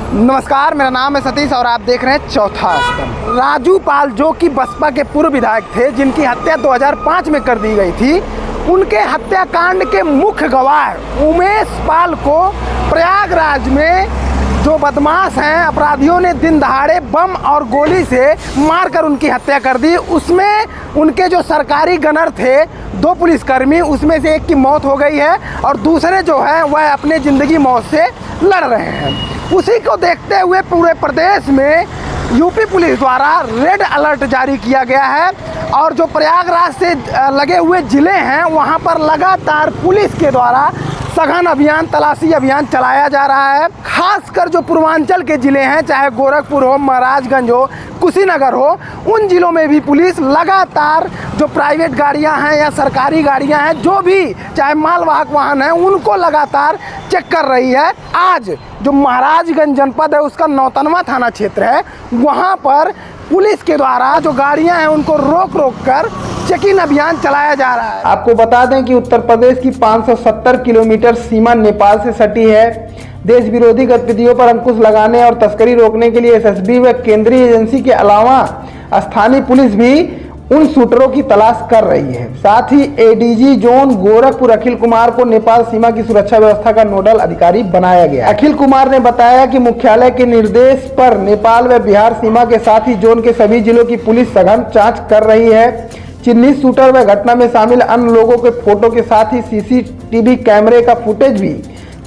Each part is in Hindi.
नमस्कार, मेरा नाम है सतीश और आप देख रहे हैं चौथा स्तंभ। राजू पाल जो कि बसपा के पूर्व विधायक थे, जिनकी हत्या 2005 में कर दी गई थी, उनके हत्याकांड के मुख्य गवाह उमेश पाल को प्रयागराज में जो बदमाश हैं अपराधियों ने दिन दहाड़े बम और गोली से मारकर उनकी हत्या कर दी। उसमें उनके जो सरकारी गनर थे, 2 पुलिसकर्मी, उसमें से एक की मौत हो गई है और दूसरे जो है वह अपने ज़िंदगी मौत से लड़ रहे हैं। उसी को देखते हुए पूरे प्रदेश में यूपी पुलिस द्वारा रेड अलर्ट जारी किया गया है और जो प्रयागराज से लगे हुए ज़िले हैं वहां पर लगातार पुलिस के द्वारा सघन अभियान, तलाशी अभियान चलाया जा रहा है। खासकर जो पूर्वांचल के ज़िले हैं, चाहे गोरखपुर हो, महाराजगंज हो, कुशीनगर हो, उन ज़िलों में भी पुलिस लगातार जो प्राइवेट गाड़ियां हैं या सरकारी गाड़ियां हैं, जो भी चाहे मालवाहक वाहन हैं, उनको लगातार चेक कर रही है। आज जो महाराजगंज जनपद है उसका नौतनवा थाना क्षेत्र है, वहाँ पर पुलिस के द्वारा जो गाड़ियां हैं उनको रोक कर चेकिंग अभियान चलाया जा रहा है। आपको बता दें कि उत्तर प्रदेश की 570 किलोमीटर सीमा नेपाल से सटी है। देश विरोधी गतिविधियों पर अंकुश लगाने और तस्करी रोकने के लिए एसएसबी व केंद्रीय एजेंसी के अलावा स्थानीय पुलिस भी उन शूटरों की तलाश कर रही है। साथ ही एडीजी जोन गोरखपुर अखिल कुमार को नेपाल सीमा की सुरक्षा व्यवस्था का नोडल अधिकारी बनाया गया। अखिल कुमार ने बताया कि मुख्यालय के निर्देश पर नेपाल व बिहार सीमा के साथ ही जोन के सभी जिलों की पुलिस सघन जांच कर रही है। चिन्हित शूटर व घटना में शामिल अन्य लोगों के फोटो के साथ ही सीसीटीवी कैमरे का फुटेज भी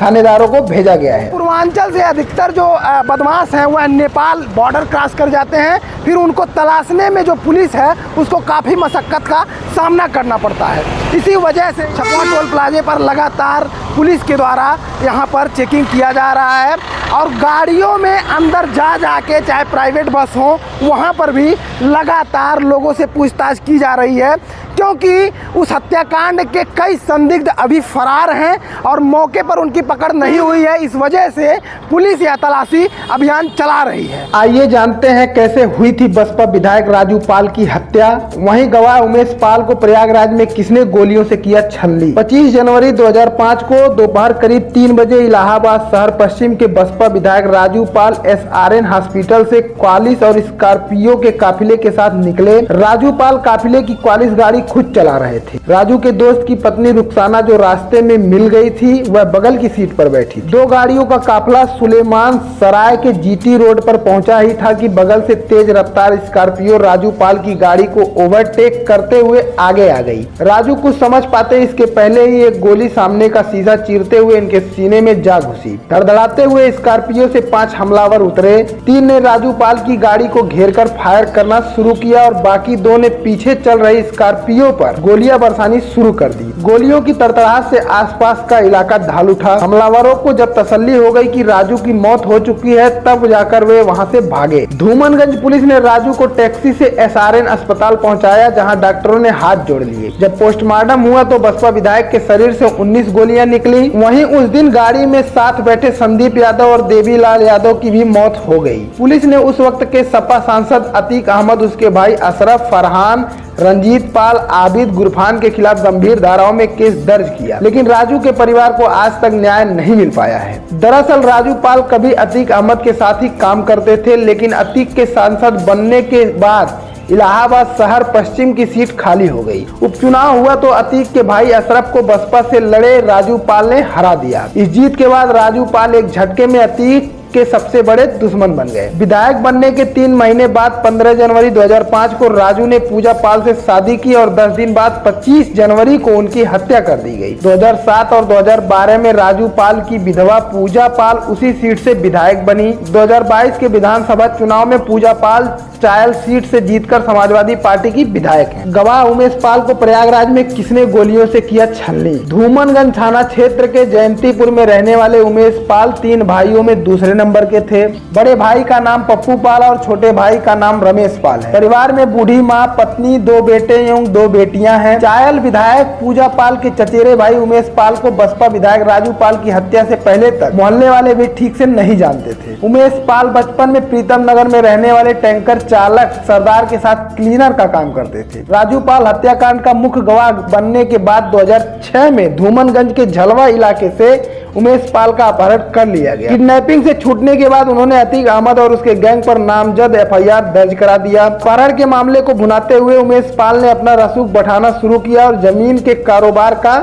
थानेदारों को भेजा गया है। पूर्वांचल से अधिकतर जो बदमाश हैं वह नेपाल बॉर्डर क्रॉस कर जाते हैं, फिर उनको तलाशने में जो पुलिस है उसको काफ़ी मशक्क़त का सामना करना पड़ता है। इसी वजह से छपवा टोल प्लाजे पर लगातार पुलिस के द्वारा यहाँ पर चेकिंग किया जा रहा है और गाड़ियों में अंदर जा के, चाहे प्राइवेट बस हो, वहाँ पर भी लगातार लोगों से पूछताछ की जा रही है, क्योंकि उस हत्याकांड के कई संदिग्ध अभी फरार हैं और मौके पर उनकी पकड़ नहीं हुई है। इस वजह से पुलिस यह तलाशी अभियान चला रही है। आइए जानते हैं कैसे हुई थी बसपा विधायक राजू पाल की हत्या। वहीं गवाह उमेश पाल को प्रयागराज में किसने गोलियों से किया छलनी। 25 जनवरी 2005 को दोपहर करीब 3 बजे इलाहाबाद शहर पश्चिम के बसपा विधायक राजू पाल SRN हॉस्पिटल से क्वालिस और स्कॉर्पियो के काफिले के साथ निकले। राजू पाल काफिले की क्वालिस गाड़ी खुद चला रहे थे। राजू के दोस्त की पत्नी रुखसाना जो रास्ते में मिल गई थी, वह बगल की सीट पर बैठी। 2 गाड़ियों का काफिला सुलेमान सराय के GT रोड पर पहुंचा ही था कि बगल से तेज रफ्तार स्कॉर्पियो राजू पाल की गाड़ी को ओवरटेक करते हुए आगे आ गई। राजू कुछ समझ पाते इसके पहले ही एक गोली सामने का शीशा चीरते हुए इनके सीने में जा घुसी। धड़धड़ाते हुए स्कॉर्पियो से 5 हमलावर उतरे। 3 ने राजू पाल की गाड़ी को घेर कर फायर करना शुरू किया और बाकी 2 ने पीछे चल रही स्कॉर्पियो पर गोलियां बरसानी शुरू कर दी। गोलियों की तड़तड़ाहट से आसपास का इलाका ढल उठा। हमलावरों को जब तसल्ली हो गई कि राजू की मौत हो चुकी है, तब जाकर वे वहां से भागे। धूमनगंज पुलिस ने राजू को टैक्सी से SRN अस्पताल पहुंचाया, जहां डॉक्टरों ने हाथ जोड़ लिए। जब पोस्टमार्टम हुआ तो बसपा विधायक के शरीर से 19 गोलियां निकली। वहीं उस दिन गाड़ी में साथ बैठे संदीप यादव और देवीलाल यादव की भी मौत हो गई। पुलिस ने उस वक्त के सपा सांसद अतीक अहमद, उसके भाई अशरफ, फरहान, रंजीत पाल, आबिद, गुरफान के खिलाफ गंभीर धाराओं में केस दर्ज किया, लेकिन राजू के परिवार को आज तक न्याय नहीं मिल पाया है। दरअसल राजू पाल कभी अतीक अहमद के साथ ही काम करते थे, लेकिन अतीक के सांसद बनने के बाद इलाहाबाद शहर पश्चिम की सीट खाली हो गई। उपचुनाव हुआ तो अतीक के भाई अशरफ को बसपा से लड़े राजू पाल ने हरा दिया। इस जीत के बाद राजू पाल एक झटके में अतीक के सबसे बड़े दुश्मन बन गए। विधायक बनने के 3 महीने बाद 15 जनवरी 2005 को राजू ने पूजा पाल से शादी की और 10 दिन बाद 25 जनवरी को उनकी हत्या कर दी गई। 2007 और 2012 में राजू पाल की विधवा पूजा पाल उसी सीट से विधायक बनी। 2022 के विधानसभा चुनाव में पूजा पाल चायल सीट से जीतकर समाजवादी पार्टी की विधायक हैं। गवाह उमेश पाल को प्रयागराज में किसने गोलियों से किया छलनी। धूमनगंज थाना क्षेत्र के जयंतीपुर में रहने वाले उमेश पाल 3 भाइयों में दूसरे नंबर के थे। बड़े भाई का नाम पप्पू पाल और छोटे भाई का नाम रमेश पाल है। परिवार में बूढ़ी माँ, पत्नी, 2 बेटे एवं 2 बेटियां हैं। चायल विधायक पूजा पाल के चचेरे भाई उमेश पाल को बसपा विधायक राजू पाल की हत्या से पहले तक मोहल्ले वाले भी ठीक से नहीं जानते थे। उमेश पाल बचपन में प्रीतम नगर में रहने वाले टैंकर चालक सरदार के साथ क्लीनर का काम करते थे। राजू पाल हत्याकांड का मुख्य गवाह बनने के बाद 2006 में धूमनगंज के झलवा इलाके से उमेश पाल का अपहरण कर लिया गया। किडनैपिंग से छूटने के बाद उन्होंने अतीक अहमद और उसके गैंग पर नामजद FIR दर्ज करा दिया। अपहरण के मामले को भुनाते हुए उमेश पाल ने अपना रसूख बढ़ाना शुरू किया और जमीन के कारोबार का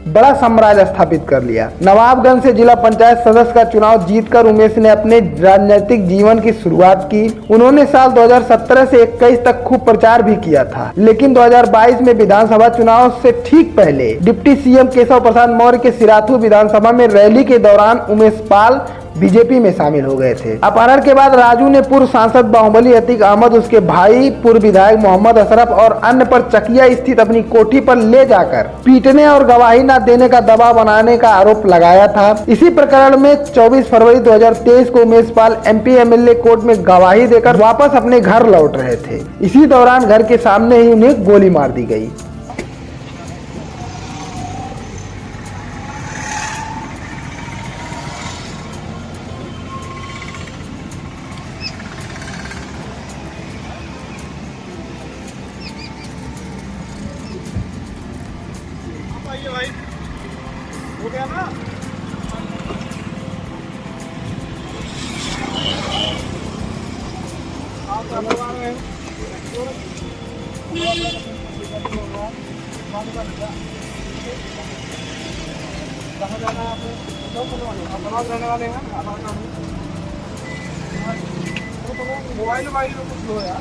बड़ा साम्राज्य स्थापित कर लिया। नवाबगंज से जिला पंचायत सदस्य का चुनाव जीतकर उमेश ने अपने राजनीतिक जीवन की शुरुआत की। उन्होंने साल 2017 से 21 तक खूब प्रचार भी किया था, लेकिन 2022 में विधानसभा चुनाव से ठीक पहले डिप्टी CM केशव प्रसाद मौर्य के सिराथू विधानसभा में रैली के दौरान उमेश पाल बीजेपी में शामिल हो गए थे। अपहरण के बाद राजू ने पूर्व सांसद बाहुबली अतीक अहमद, उसके भाई पूर्व विधायक मोहम्मद अशरफ और अन्य पर चकिया स्थित अपनी कोठी पर ले जाकर पीटने और गवाही न देने का दबाव बनाने का आरोप लगाया था। इसी प्रकरण में 24 फरवरी 2023 को Umesh Pal MP MLA court में गवाही देकर वापस अपने घर लौट रहे थे। इसी दौरान घर के सामने ही उन्हें गोली मार दी गई। भाई हो गया ना। कहाँ जाना है आपको? रहने वाले हैं मोबाइल कुछ लो यार।